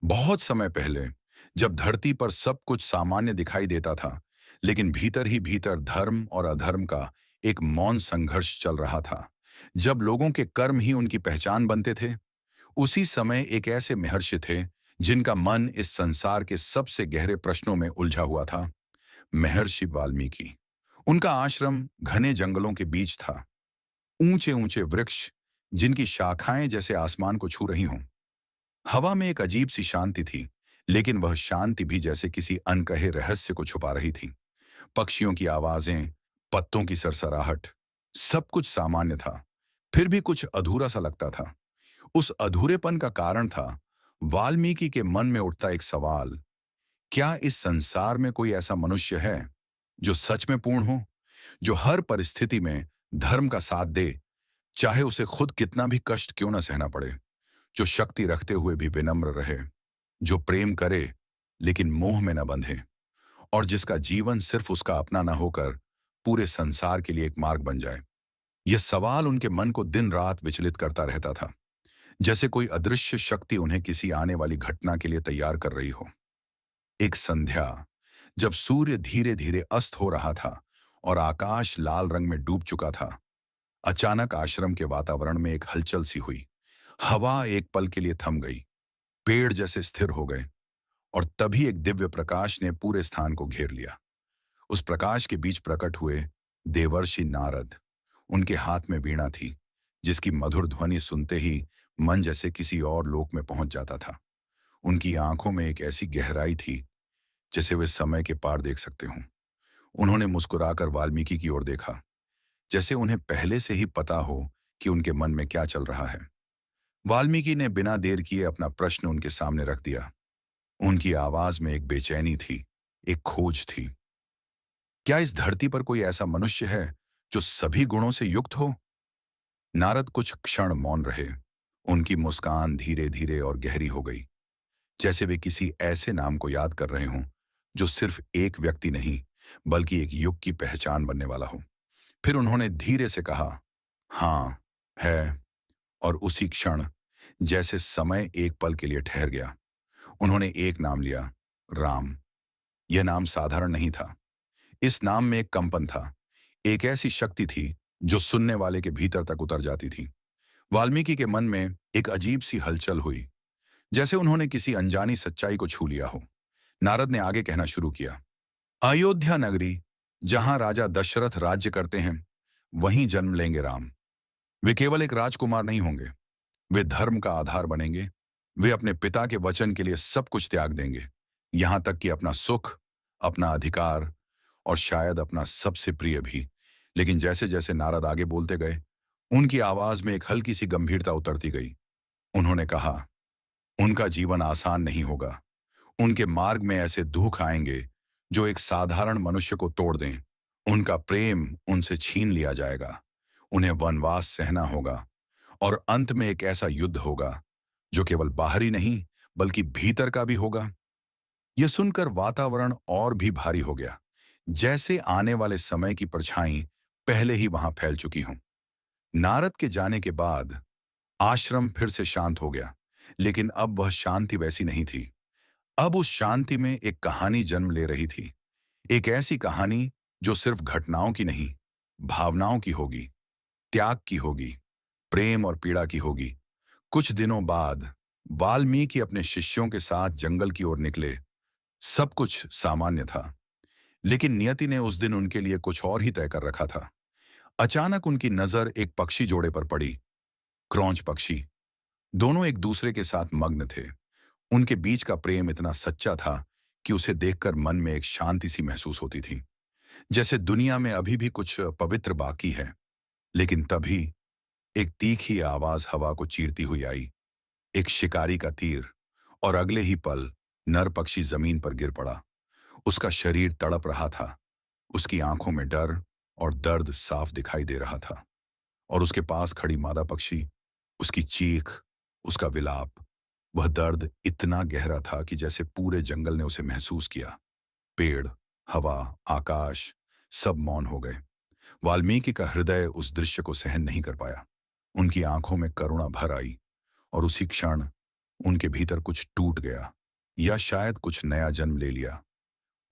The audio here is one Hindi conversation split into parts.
बहुत समय पहले, जब धरती पर सब कुछ सामान्य दिखाई देता था, लेकिन भीतर ही भीतर धर्म और अधर्म का एक मौन संघर्ष चल रहा था। जब लोगों के कर्म ही उनकी पहचान बनते थे, उसी समय एक ऐसे महर्षि थे जिनका मन इस संसार के सबसे गहरे प्रश्नों में उलझा हुआ था। महर्षि वाल्मीकि। उनका आश्रम घने जंगलों के बीच था। ऊंचे ऊंचे वृक्ष जिनकी शाखाएं जैसे आसमान को छू रही हों। हवा में एक अजीब सी शांति थी, लेकिन वह शांति भी जैसे किसी अनकहे रहस्य को छुपा रही थी। पक्षियों की आवाजें, पत्तों की सरसराहट, सब कुछ सामान्य था, फिर भी कुछ अधूरा सा लगता था। उस अधूरेपन का कारण था वाल्मीकि के मन में उठता एक सवाल: क्या इस संसार में कोई ऐसा मनुष्य है जो सच में पूर्ण हो, जो हर परिस्थिति में धर्म का साथ दे, चाहे उसे खुद कितना भी कष्ट क्यों न सहना पड़े, जो शक्ति रखते हुए भी विनम्र रहे, जो प्रेम करे लेकिन मोह में न बंधे, और जिसका जीवन सिर्फ उसका अपना न होकर पूरे संसार के लिए एक मार्ग बन जाए। यह सवाल उनके मन को दिन रात विचलित करता रहता था, जैसे कोई अदृश्य शक्ति उन्हें किसी आने वाली घटना के लिए तैयार कर रही हो। एक संध्या, जब सूर्य धीरे धीरे अस्त हो रहा था और आकाश लाल रंग में डूब चुका था, अचानक आश्रम के वातावरण में एक हलचल सी हुई। हवा एक पल के लिए थम गई, पेड़ जैसे स्थिर हो गए, और तभी एक दिव्य प्रकाश ने पूरे स्थान को घेर लिया। उस प्रकाश के बीच प्रकट हुए देवर्षि नारद। उनके हाथ में वीणा थी, जिसकी मधुर ध्वनि सुनते ही मन जैसे किसी और लोक में पहुंच जाता था। उनकी आंखों में एक ऐसी गहराई थी जैसे वे समय के पार देख सकते हों। उन्होंने मुस्कुराकर वाल्मीकि की ओर देखा, जैसे उन्हें पहले से ही पता हो कि उनके मन में क्या चल रहा है। वाल्मीकि ने बिना देर किए अपना प्रश्न उनके सामने रख दिया। उनकी आवाज में एक बेचैनी थी, एक खोज थी। क्या इस धरती पर कोई ऐसा मनुष्य है जो सभी गुणों से युक्त हो? नारद कुछ क्षण मौन रहे। उनकी मुस्कान धीरे धीरे और गहरी हो गई, जैसे वे किसी ऐसे नाम को याद कर रहे हों जो सिर्फ एक व्यक्ति नहीं, बल्कि एक युग की पहचान बनने वाला हो। फिर उन्होंने धीरे से कहा, हाँ, है। और उसी क्षण, जैसे समय एक पल के लिए ठहर गया, उन्होंने एक नाम लिया, राम। यह नाम साधारण नहीं था। इस नाम में एक कंपन था, एक ऐसी शक्ति थी जो सुनने वाले के भीतर तक उतर जाती थी। वाल्मीकि के मन में एक अजीब सी हलचल हुई, जैसे उन्होंने किसी अनजानी सच्चाई को छू लिया हो। नारद ने आगे कहना शुरू किया, अयोध्या नगरी, जहां राजा दशरथ राज्य करते हैं, वहीं जन्म लेंगे राम। वे केवल एक राजकुमार नहीं होंगे, वे धर्म का आधार बनेंगे। वे अपने पिता के वचन के लिए सब कुछ त्याग देंगे, यहां तक कि अपना सुख, अपना अधिकार, और शायद अपना सबसे प्रिय भी। लेकिन जैसे जैसे नारद आगे बोलते गए, उनकी आवाज में एक हल्की सी गंभीरता उतरती गई। उन्होंने कहा, उनका जीवन आसान नहीं होगा। उनके मार्ग में ऐसे दुख आएंगे जो एक साधारण मनुष्य को तोड़ दें। उनका प्रेम उनसे छीन लिया जाएगा, उन्हें वनवास सहना होगा, और अंत में एक ऐसा युद्ध होगा जो केवल बाहरी नहीं, बल्कि भीतर का भी होगा। यह सुनकर वातावरण और भी भारी हो गया, जैसे आने वाले समय की परछाई पहले ही वहां फैल चुकी हों। नारद के जाने के बाद आश्रम फिर से शांत हो गया, लेकिन अब वह शांति वैसी नहीं थी। अब उस शांति में एक कहानी जन्म ले रही थी। एक ऐसी कहानी जो सिर्फ घटनाओं की नहीं, भावनाओं की होगी, त्याग की होगी, प्रेम और पीड़ा की होगी। कुछ दिनों बाद वाल्मीकि अपने शिष्यों के साथ जंगल की ओर निकले। सब कुछ सामान्य था, लेकिन नियति ने उस दिन उनके लिए कुछ और ही तय कर रखा था। अचानक उनकी नजर एक पक्षी जोड़े पर पड़ी, क्रौंच पक्षी। दोनों एक दूसरे के साथ मग्न थे। उनके बीच का प्रेम इतना सच्चा था कि उसे देखकर मन में एक शांति सी महसूस होती थी, जैसे दुनिया में अभी भी कुछ पवित्र बाकी है। लेकिन तभी एक तीखी आवाज हवा को चीरती हुई आई, एक शिकारी का तीर, और अगले ही पल नर पक्षी जमीन पर गिर पड़ा। उसका शरीर तड़प रहा था, उसकी आंखों में डर और दर्द साफ दिखाई दे रहा था। और उसके पास खड़ी मादा पक्षी, उसकी चीख, उसका विलाप, वह दर्द इतना गहरा था कि जैसे पूरे जंगल ने उसे महसूस किया। पेड़, हवा, आकाश, सब मौन हो गए। वाल्मीकि का हृदय उस दृश्य को सहन नहीं कर पाया। उनकी आंखों में करुणा भर आई, और उसी क्षण उनके भीतर कुछ टूट गया या शायद कुछ नया जन्म ले लिया।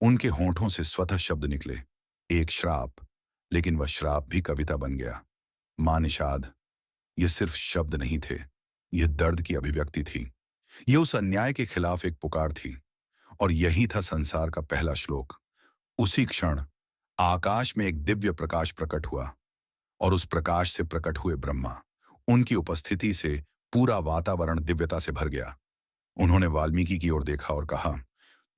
उनके होंठों से स्वतः शब्द निकले, एक श्राप, लेकिन वह श्राप भी कविता बन गया। मां निषाद, ये सिर्फ शब्द नहीं थे, यह दर्द की अभिव्यक्ति थी। ये उस अन्याय के खिलाफ एक पुकार थी। और यही था संसार का पहला श्लोक। उसी क्षण आकाश में एक दिव्य प्रकाश प्रकट हुआ और उस प्रकाश से प्रकट हुए ब्रह्मा। उनकी उपस्थिति से पूरा वातावरण दिव्यता से भर गया। उन्होंने वाल्मीकि की ओर देखा और कहा,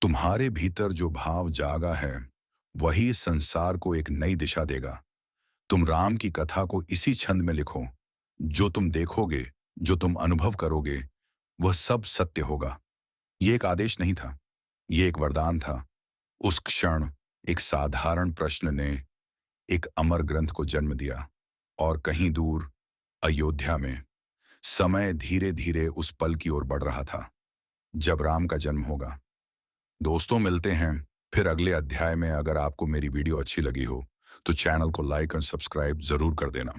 तुम्हारे भीतर जो भाव जागा है वही इस संसार को एक नई दिशा देगा। तुम राम की कथा को इसी छंद में लिखो। जो तुम देखोगे, जो तुम अनुभव करोगे, वह सब सत्य होगा। ये एक आदेश नहीं था, ये एक वरदान था। उस क्षण एक साधारण प्रश्न ने एक अमर ग्रंथ को जन्म दिया। और कहीं दूर अयोध्या में समय धीरे धीरे उस पल की ओर बढ़ रहा था जब राम का जन्म होगा। दोस्तों, मिलते हैं फिर अगले अध्याय में। अगर आपको मेरी वीडियो अच्छी लगी हो तो चैनल को लाइक और सब्सक्राइब जरूर कर देना।